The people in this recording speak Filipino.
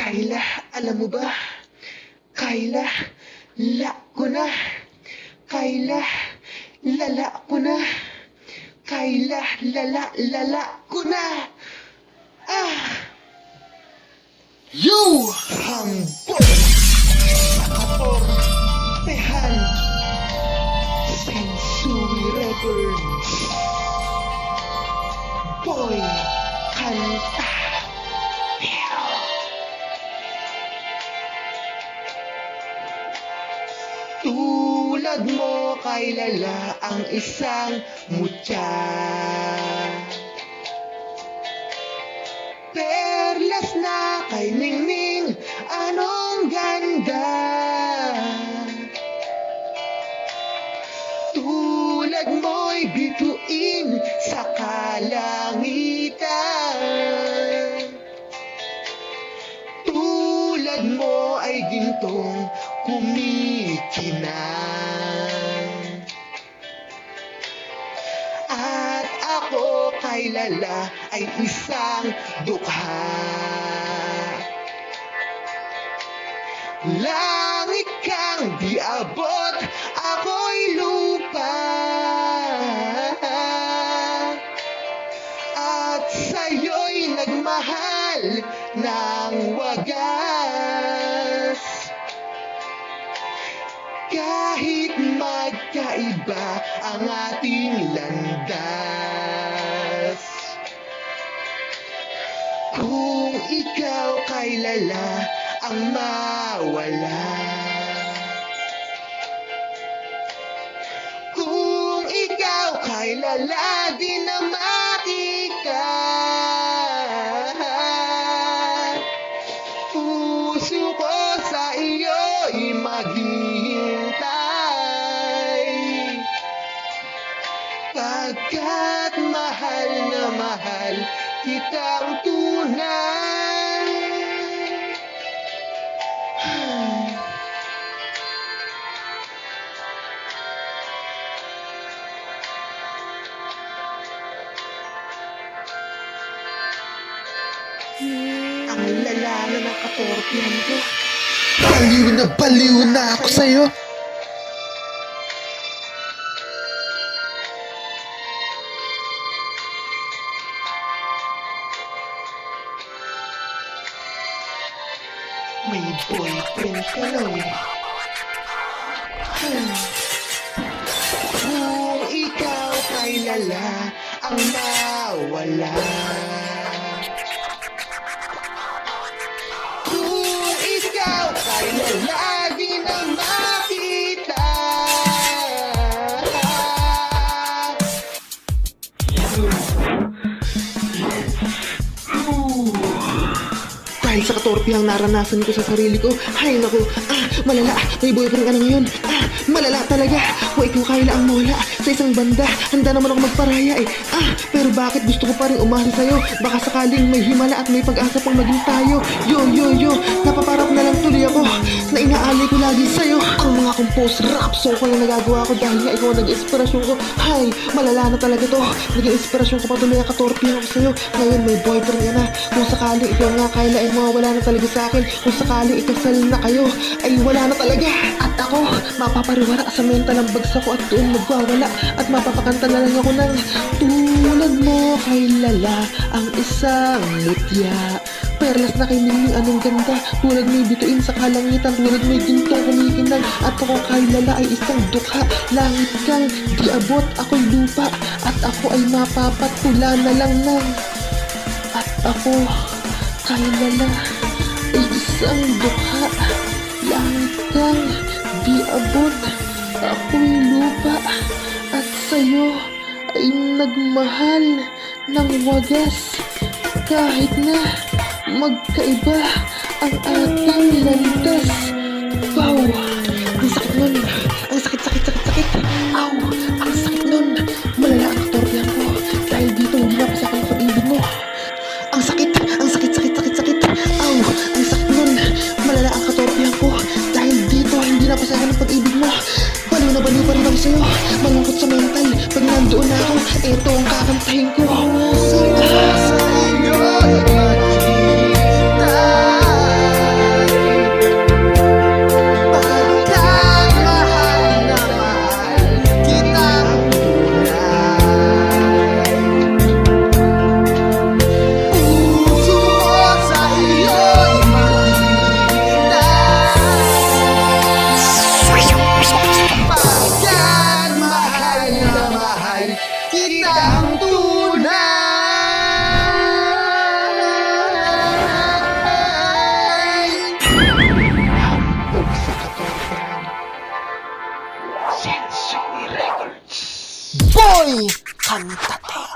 Kayla, alam mo ba? Kayla, la ko na. Kayla, lala ko na. Kayla, lala ko na. You! Hambog! Katorpehan! Sensui Records! Boy, kanta! Pero tulad mo kay lala ang isang mutya. Perlas na kay Ningning, anong ganda. Tulad mo'y bituin sa kalangitan. Tulad mo ay gintong kumikinang. At ako kay lala ay isang dukha. Langit kang di abot, ako'y lupa. At sa'yo'y nagmahal ng wagas. Kahit magkaiba ang ating landas. Kung ikaw kay lala ang mawala. Kung ikaw kay lala di na makita. Puso ko sa iyo'y maghihintay. Pagkat mahal na mahal kitang tunay. Ang lala na ng katorpihan ko. Baliw na ako sa'yo. May boyfriend ka na eh. Kung ikaw kay lala ang mawala. Kung ikaw kay lala di na makita. Dahil sa katorpihang naranasan ko sa sarili ko, ay naku, malala, may boyfriend ka na ngayon. Malala talaga. Kung ikaw Kayla ang mawala sa isang banda, handa naman ako magparaya eh. Pero bakit gusto ko pa rin umahal sa'yo? Baka sakaling may himala at may pag-asa pang maging tayo. Yo, napaparap na lang tuloy ako na inaalay ko lagi sa'yo. Ang mga compose rap song ko yung nagagawa ko dahil nga ikaw nag-inspirasyon ko. Hay, malala na talaga to. Naging inspirasyon ko pa tuloy ang katorpihan ko sa'yo. Ngayon may boyfriend ka na. Kung sakaling ikaw nga Kayla ay mawawala na talaga sa akin. Kung sakaling ikasal na kayo ay wala na talaga. At ako, mapapariwara sa mental ang bagsak ko at doon magwawala. At mapapakanta na lang ako ng tulad mo kay lala ang isang mutya. Perlas na kay Ningning, anong ganda. Tulad may bituin sa kalangitan, tulad may gintong kumikinang. At ako kay lala ay isang dukha. Langit kang di abot, ako'y lupa. At ako ay mapapatula na lang ng. At ako kay lala ay isang dukha. Langit kang di abot, ako'y lupa. At sa'yo ay nagmahal ng wagas. Kahit na magkaiba ang ating landas. Wow! Ang sakit nun! Ang sakit! Aw! Ang sakit nun! Malala ang katorpihan ko. Dahil dito hindi na pa sa akin ang pag-ibig mo. Ang sakit! Aw! Ang sakit nun! Malala ang katorpihan ko. Dahil dito hindi na pa sa akin ang pag-ibig mo. Baliw na baliw pa rin ako sa'yo. Malungkot sa mental. Pag nandoon na ako, eto ang kakantahin ko. Sa'yo Bandang tunay! Hambog sa katorpehan. Sensory Records. Boy! Kantate!